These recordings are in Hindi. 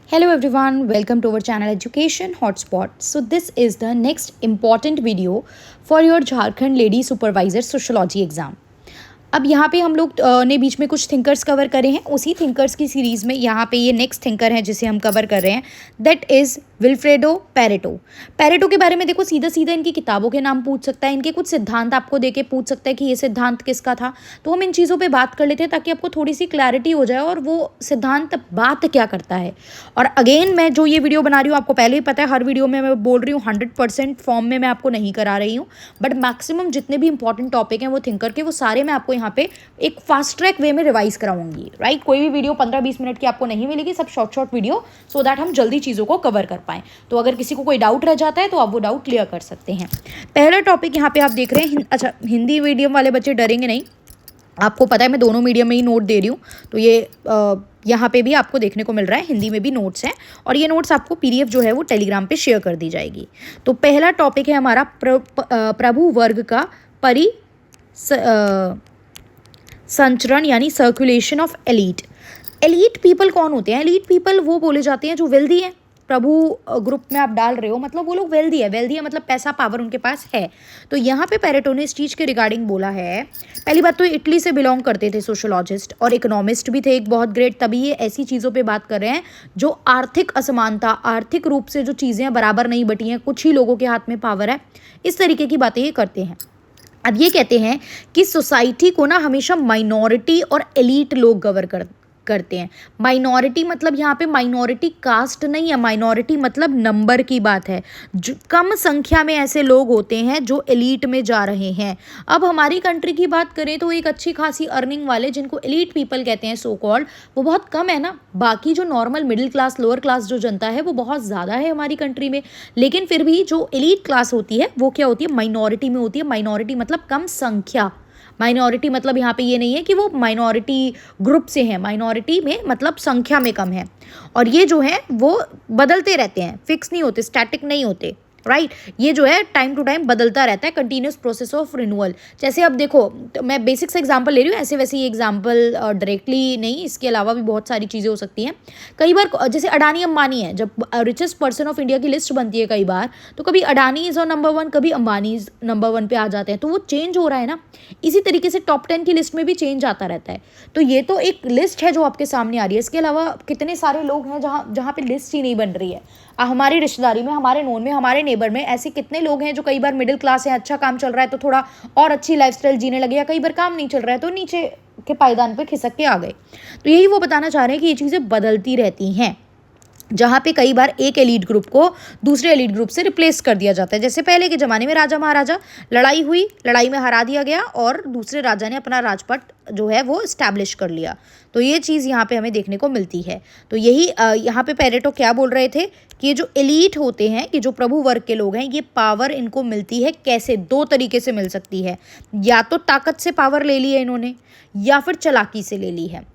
Hello everyone, welcome to our channel Education Hotspot. So this is the next important video for your Jharkhand Lady Supervisor Sociology exam. अब यहाँ पे हम लोग ने बीच में कुछ थिंकर्स कवर करे हैं, उसी थिंकर्स की सीरीज़ में यहाँ पे ये नेक्स्ट थिंकर है जिसे हम कवर कर रहे हैं, that is Vilfredo Pareto. Pareto के बारे में देखो, सीधा सीधा इनकी किताबों के नाम पूछ सकता है, इनके कुछ सिद्धांत आपको देके पूछ सकता है कि ये सिद्धांत किसका था। तो हम इन चीज़ों पे बात कर लेते हैं ताकि आपको थोड़ी सी क्लैरिटी हो जाए और वो सिद्धांत बात क्या करता है। और अगेन मैं जो ये वीडियो बना रही हूँ, आपको पहले ही पता है, हर वीडियो में मैं बोल रही हूँ 100% फॉर्म में मैं आपको नहीं करा रही हूँ, बट मैक्सिमम जितने भी इंपॉर्टेंट टॉपिक हैं वो थिंकर के, वो सारे मैं आपको यहाँ पे एक फास्ट ट्रैक वे में रिवाइज कराऊंगी। राइट, कोई भी वीडियो 15-20 मिनट की आपको नहीं मिलेगी, सब शॉर्ट वीडियो, सो दैट हम जल्दी चीज़ों को कवर कर पाएँ। तो अगर किसी को कोई डाउट रह जाता है तो आप वो डाउट क्लियर कर सकते हैं। पहला टॉपिक यहाँ पे आप देख रहे हैं, अच्छा हिंदी मीडियम वाले बच्चे डरेंगे नहीं, आपको पता है मैं दोनों मीडियम में ही नोट दे रही हूँ, तो ये यहाँ पे भी आपको देखने को मिल रहा है, हिंदी में भी नोट्स हैं और ये नोट्स आपको पीडीएफ जो है वो टेलीग्राम पे शेयर कर दी जाएगी। तो पहला टॉपिक है हमारा प्रभु वर्ग का संचरण यानी circulation of elite. Elite people कौन होते हैं? एलीट पीपल वो बोले जाते हैं जो वेल्दी हैं। प्रभु ग्रुप में आप डाल रहे हो मतलब वो लोग वेल्दी है, वेल्दी है मतलब पैसा पावर उनके पास है। तो यहाँ पे पैरेटो ने इस चीज़ के रिगार्डिंग बोला है। पहली बात तो इटली से बिलोंग करते थे, सोशोलॉजिस्ट और इकोनॉमिस्ट भी थे एक बहुत ग्रेट, तभी ये ऐसी चीज़ों पे बात कर रहे हैं जो आर्थिक असमानता, आर्थिक रूप से जो चीज़ें बराबर नहीं बटी हैं, कुछ ही लोगों के हाथ में पावर है, इस तरीके की बातें ये करते हैं। अब ये कहते हैं कि सोसाइटी को ना हमेशा माइनॉरिटी और एलीट लोग करते हैं। माइनॉरिटी मतलब यहाँ पे माइनॉरिटी कास्ट नहीं है, माइनॉरिटी मतलब नंबर की बात है। जो कम संख्या में ऐसे लोग होते हैं जो एलीट में जा रहे हैं। अब हमारी कंट्री की बात करें तो एक अच्छी खासी अर्निंग वाले जिनको एलीट पीपल कहते हैं सो कॉल्ड, वो बहुत कम है ना। बाकी जो normal middle class, lower class जो जनता है वो बहुत ज़्यादा है हमारी कंट्री में, लेकिन फिर भी जो एलीट क्लास होती है वो क्या होती है? माइनॉरिटी में होती है। माइनॉरिटी मतलब कम संख्या। माइनॉरिटी मतलब यहाँ पे ये नहीं है कि वो माइनॉरिटी ग्रुप से हैं, माइनॉरिटी में मतलब संख्या में कम है। और ये जो है वो बदलते रहते हैं, फिक्स नहीं होते, स्टैटिक नहीं होते। राइट, ये जो है टाइम टू टाइम बदलता रहता है, कंटिन्यूस प्रोसेस ऑफ रिन्यूअल। जैसे अब देखो, तो मैं बेसिक से एग्जांपल ले रही हूँ, ऐसे वैसे ये एग्जांपल डायरेक्टली नहीं, इसके अलावा भी बहुत सारी चीज़ें हो सकती हैं। कई बार जैसे अडानी अंबानी है, जब रिचेस्ट पर्सन ऑफ इंडिया की लिस्ट बनती है कई बार, तो कभी अडानी इज़ ऑन नंबर 1, कभी अंबानी नंबर 1 पे आ जाते हैं, तो वो चेंज हो रहा है ना। इसी तरीके से टॉप 10 की लिस्ट में भी चेंज आता रहता है। तो ये तो एक लिस्ट है जो आपके सामने आ रही है, इसके अलावा कितने सारे लोग हैं जहाँ पे लिस्ट ही नहीं बन रही है। हमारी रिश्तेदारी में, हमारे नोन में, हमारे नेबर में ऐसे कितने लोग हैं जो कई बार मिडिल क्लास है, अच्छा काम चल रहा है तो थोड़ा और अच्छी लाइफस्टाइल जीने लगे, या कई बार काम नहीं चल रहा है तो नीचे के पायदान पे खिसक के आ गए। तो यही वो बताना चाह रहे हैं कि ये चीज़ें बदलती रहती हैं, जहाँ पे कई बार एक एलीट ग्रुप को दूसरे एलीट ग्रुप से रिप्लेस कर दिया जाता है। जैसे पहले के ज़माने में राजा महाराजा, लड़ाई हुई, लड़ाई में हरा दिया गया और दूसरे राजा ने अपना राजपाट जो है वो इस्टेब्लिश कर लिया। तो ये चीज़ यहाँ पे हमें देखने को मिलती है। तो यही यहाँ पे पैरेटो क्या बोल रहे थे कि ये जो एलीट होते हैं, कि जो प्रभु वर्ग के लोग हैं, ये पावर इनको मिलती है कैसे? 2 तरीके से मिल सकती है। या तो ताकत से पावर ले ली है इन्होंने, या फिर चालाकी से ले ली है।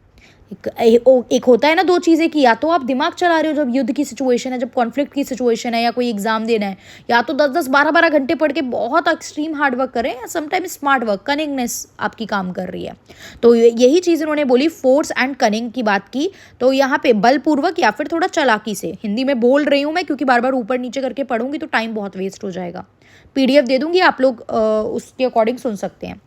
एक होता है ना 2 चीज़ें की, या तो आप दिमाग चला रहे हो जब युद्ध की सिचुएशन है, जब कॉन्फ्लिक्ट की सिचुएशन है, या कोई एग्जाम देना है, या तो 10-10 12-12 घंटे पढ़ के बहुत एक्सट्रीम हार्ड वर्क करें, या समटाइम स्मार्ट वर्क, कनिंगनेस आपकी काम कर रही है। तो यही चीज़ इन्होंने बोली, फोर्स एंड कनिंग की बात की। तो यहाँ पे बलपूर्वक या फिर थोड़ा चालाकी से, हिंदी में बोल रही हूँ मैं क्योंकि बार बार ऊपर नीचे करके पढ़ूंगी तो टाइम बहुत वेस्ट हो जाएगा। पीडीएफ दे दूंगी, आप लोग उसके अकॉर्डिंग सुन सकते हैं।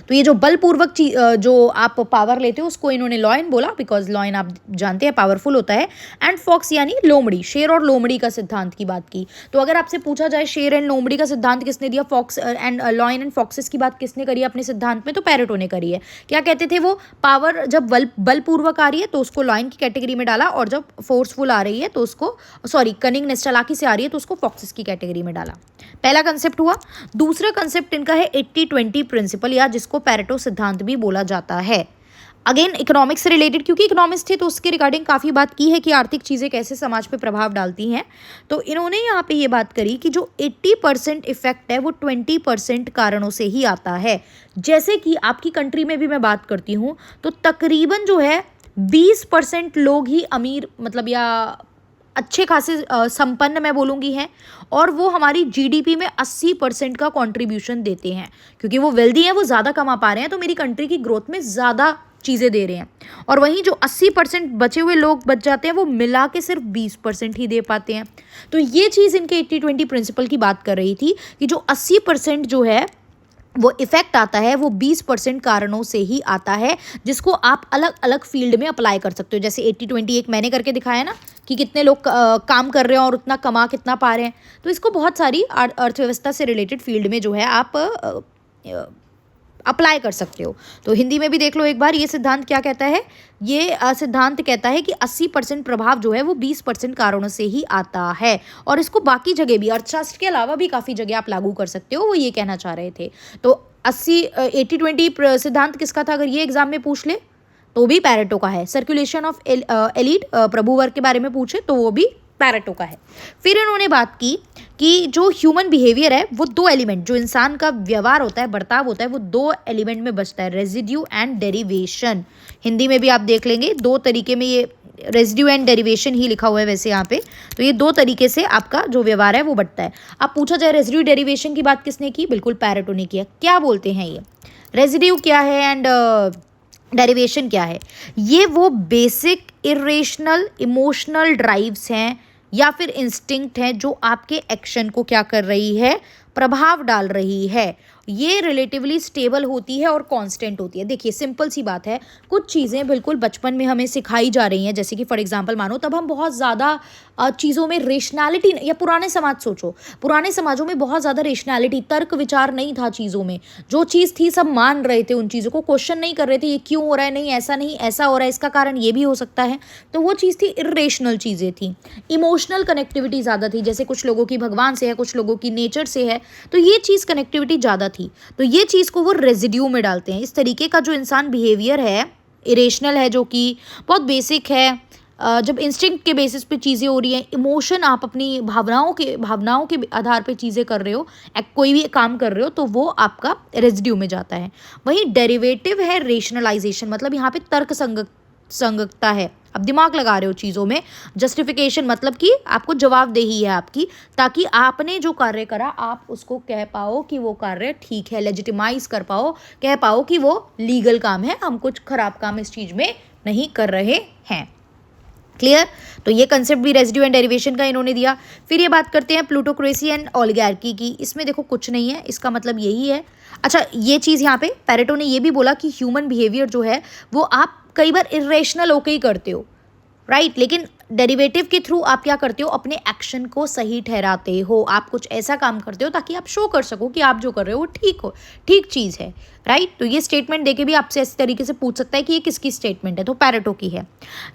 तो ये जो बलपूर्वक जो आप पावर लेते हो उसको इन्होंने लॉयन बोला, बिकॉज लॉयन आप जानते हैं पावरफुल होता है। एंड फॉक्स यानी लोमड़ी, शेर और लोमड़ी का सिद्धांत की बात की। तो अगर आपसे पूछा जाए शेर एंड लोमड़ी का सिद्धांत किसने दिया, fox and lion and foxes की बात किसने करी है अपने सिद्धांत में, तो पैरेटो ने करी है। क्या कहते थे वो? पावर जब बलपूर्वक आ रही है तो उसको लॉयन की कैटेगरी में डाला, और जब फोर्सफुल आ रही है तो उसको, कनिंगनेस, चालाकी से आ रही है तो उसको फॉक्सेस की कैटेगरी में डाला। पहला कंसेप्ट हुआ। दूसरा कंसेप्ट इनका है 80-20 प्रिंसिपल, या जिसको पैरेटो सिद्धांत भी बोला जाता है। अगेन इकोनॉमिक्स से रिलेटेड, क्योंकि इकोनॉमिक्स थे तो उसके रिगार्डिंग काफ़ी बात की है कि आर्थिक चीज़ें कैसे समाज पे प्रभाव डालती हैं। तो इन्होंने यहाँ पे ये बात करी कि जो 80% इफेक्ट है वो 20% कारणों से ही आता है। जैसे कि आपकी कंट्री में भी मैं बात करती हूँ तो तकरीबन जो है 20% लोग ही अमीर, मतलब या अच्छे खासे संपन्न मैं बोलूँगी हैं, और वो हमारी जीडीपी में 80% का कंट्रीब्यूशन देते हैं, क्योंकि वो वेल्दी हैं, वो ज़्यादा कमा पा रहे हैं, तो मेरी कंट्री की ग्रोथ में ज़्यादा चीज़ें दे रहे हैं, और वहीं जो 80% बचे हुए लोग बच जाते हैं वो मिला के सिर्फ 20% ही दे पाते हैं। तो ये चीज़ इनके 80-20 प्रिंसिपल की बात कर रही थी कि जो 80% जो है वो इफेक्ट आता है वो 20% कारणों से ही आता है, जिसको आप अलग अलग फील्ड में अप्लाई कर सकते हो। जैसे 80-20 एक मैंने करके दिखाया ना कि कितने लोग काम कर रहे हैं और उतना कमा कितना पा रहे हैं, तो इसको बहुत सारी अर्थव्यवस्था से रिलेटेड फील्ड में जो है आप अप्लाई कर सकते हो। तो हिंदी में भी देख लो एक बार, ये सिद्धांत क्या कहता है। ये सिद्धांत कहता है कि 80% प्रभाव जो है वो 20% कारणों से ही आता है, और इसको बाकी जगह भी, अर्थशास्त्र के अलावा भी काफ़ी जगह आप लागू कर सकते हो, वो ये कहना चाह रहे थे। तो 80-20 सिद्धांत किसका था, अगर ये एग्जाम में पूछ ले तो भी पैरेटो का है। सर्कुलेशन ऑफ एलीट, प्रभु वर्ग के बारे में पूछे तो वो भी पैरेटो का है। फिर इन्होंने बात की कि जो ह्यूमन बिहेवियर है वो दो एलिमेंट, जो इंसान का व्यवहार होता है, बर्ताव होता है, वो दो एलिमेंट में बचता है, रेजिड्यू एंड डेरिवेशन। हिंदी में भी आप देख लेंगे, दो तरीके में ये रेजिड्यू एंड डेरिवेशन ही लिखा हुआ है वैसे यहाँ पे। तो ये दो तरीके से आपका जो व्यवहार है वो बढ़ता है। अब पूछा जाए रेजिड्यू डेरिवेशन की बात किसने की, बिल्कुल पैरेटो ने किया। क्या बोलते हैं ये रेजिड्यू क्या है एंड डेरिवेशन क्या है। ये वो बेसिक इरेशनल इमोशनल ड्राइव्स हैं या फिर इंस्टिंक्ट हैं जो आपके एक्शन को क्या कर रही है, प्रभाव डाल रही है। ये रिलेटिवली स्टेबल होती है और कांस्टेंट होती है। देखिए सिंपल सी बात है, कुछ चीज़ें बिल्कुल बचपन में हमें सिखाई जा रही हैं, जैसे कि फॉर एग्जांपल मानो तब हम बहुत ज़्यादा चीज़ों में रेशनैलिटी, या पुराने समाज सोचो, पुराने समाजों में बहुत ज़्यादा रेशनैलिटी, तर्क विचार नहीं था चीज़ों में। जो चीज़ थी सब मान रहे थे, उन चीज़ों को क्वेश्चन नहीं कर रहे थे, ये क्यों हो रहा है, नहीं ऐसा नहीं ऐसा हो रहा है, इसका कारण ये भी हो सकता है। तो वो चीज़ थी, इरेशनल चीज़ें थी। इमोशनल कनेक्टिविटी ज़्यादा थी, जैसे कुछ लोगों की भगवान से है, कुछ लोगों की नेचर से है, तो ये चीज़ कनेक्टिविटी ज़्यादा थी। तो ये चीज़ को वो रेजिड्यू में डालते हैं। इस तरीके का जो इंसान बिहेवियर है, इरेशनल है, जो कि बहुत बेसिक है, जब इंस्टिंक्ट के बेसिस पे चीज़ें हो रही हैं, इमोशन आप अपनी भावनाओं के आधार पे चीज़ें कर रहे हो, कोई भी काम कर रहे हो, तो वो आपका रेजिड्यू में जाता है। वहीं डेरिवेटिव है रेशनलाइजेशन, मतलब यहाँ पे तर्क संगतता है। अब दिमाग लगा रहे हो चीज़ों में। जस्टिफिकेशन मतलब कि आपको जवाबदेही है आपकी, ताकि आपने जो कार्य करा आप उसको कह पाओ कि वो कार्य ठीक है, लेजिटिमाइज कर पाओ, कह पाओ कि वो लीगल काम है, हम कुछ खराब काम इस चीज़ में नहीं कर रहे हैं। क्लियर। तो ये कंसेप्ट भी रेजिड्यू एंड डेरिवेशन का इन्होंने दिया। फिर ये बात करते हैं प्लूटोक्रेसी एंड ओलिगार्की की। इसमें देखो कुछ नहीं है, इसका मतलब यही है। अच्छा, ये चीज़ यहाँ पे पैरेटो ने ये भी बोला कि ह्यूमन बिहेवियर जो है वो आप कई बार इरेशनल होके ही करते हो, राइट, लेकिन डेरिवेटिव के थ्रू आप क्या करते हो, अपने एक्शन को सही ठहराते हो। आप कुछ ऐसा काम करते हो ताकि आप शो कर सको कि आप जो कर रहे हो वो ठीक हो, ठीक चीज़ है, राइट। तो ये स्टेटमेंट देके भी आपसे इस तरीके से पूछ सकता है कि ये किसकी स्टेटमेंट है, तो पैरेटो की है।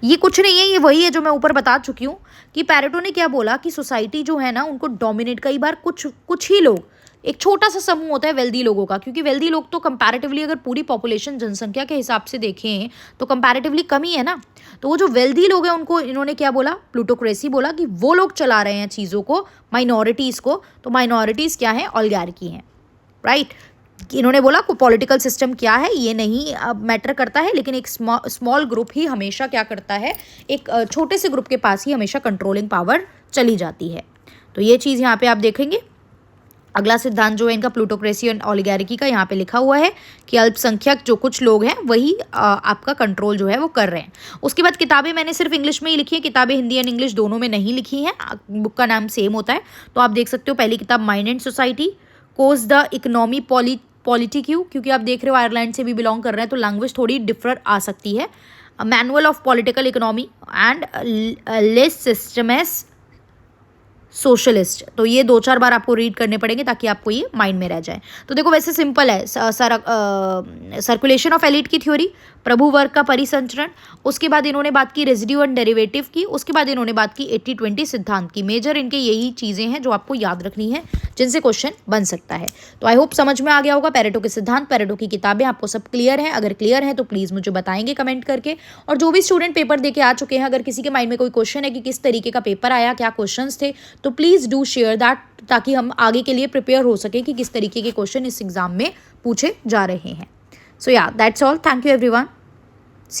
ये कुछ नहीं है, ये वही है जो मैं ऊपर बता चुकी हूँ कि पैरेटो ने क्या बोला कि सोसाइटी जो है ना उनको डोमिनेट कई बार कुछ ही लोग, एक छोटा सा समूह होता है वेल्दी लोगों का, क्योंकि वेल्दी लोग तो कंपैरेटिवली अगर पूरी पॉपुलेशन जनसंख्या के हिसाब से देखें तो कंपैरेटिवली कम ही है ना। तो वो जो वेल्दी लोग हैं उनको इन्होंने क्या बोला, प्लूटोक्रेसी बोला, कि वो लोग चला रहे हैं चीज़ों को, माइनॉरिटीज़ को। तो माइनॉरिटीज़ क्या है, ओलिगार्की हैं, राइट। इन्होंने बोला को पॉलिटिकल सिस्टम क्या है ये नहीं अब मैटर करता है, लेकिन एक स्मॉल ग्रुप ही हमेशा क्या करता है, एक छोटे से ग्रुप के पास ही हमेशा कंट्रोलिंग पावर चली जाती है। तो ये चीज़ यहाँ पे आप देखेंगे। अगला सिद्धांत जो है इनका प्लूटोक्रेसी और ओलिगार्की का, यहाँ पे लिखा हुआ है कि अल्पसंख्यक जो कुछ लोग हैं वही आपका कंट्रोल जो है वो कर रहे हैं। उसके बाद किताबें मैंने सिर्फ इंग्लिश में ही लिखी है, किताबें हिंदी एंड इंग्लिश दोनों में नहीं लिखी हैं, बुक का नाम सेम होता है। तो आप देख सकते हो, पहली किताब mind and society, course the economy politique, क्योंकि आप देख रहे हो आयरलैंड से भी बिलोंग कर रहे हैं तो लैंग्वेज थोड़ी डिफर आ सकती है। Manual of political economy and les systemes socialist. तो ये 2-4 बार आपको रीड करने पड़ेंगे ताकि आपको ये माइंड में रह जाए। तो देखो वैसे सिंपल है, सर्कुलेशन ऑफ एलीट की थ्योरी, प्रभु वर्ग का परिसंचरण, उसके बाद इन्होंने बात की रेजिड्यू एंड डेरिवेटिव की, उसके बाद इन्होंने बात की 80-20 सिद्धांत की। मेजर इनके यही चीज़ें हैं जो आपको याद रखनी है, जिनसे क्वेश्चन बन सकता है। तो आई होप समझ में आ गया होगा पैरेटो के सिद्धांत, पैरेटो की किताबें आपको सब क्लियर हैं। अगर क्लियर है तो प्लीज़ मुझे बताएंगे कमेंट करके। और जो भी स्टूडेंट पेपर दे के आ चुके हैं, अगर किसी के माइंड में कोई क्वेश्चन है कि किस तरीके का पेपर आया, क्या क्वेश्चन थे, तो प्लीज़ डू शेयर दैट, ताकि हम आगे के लिए प्रिपेयर हो सके कि किस तरीके के क्वेश्चन इस एग्जाम में पूछे जा रहे हैं। सो या that's all, thank you everyone.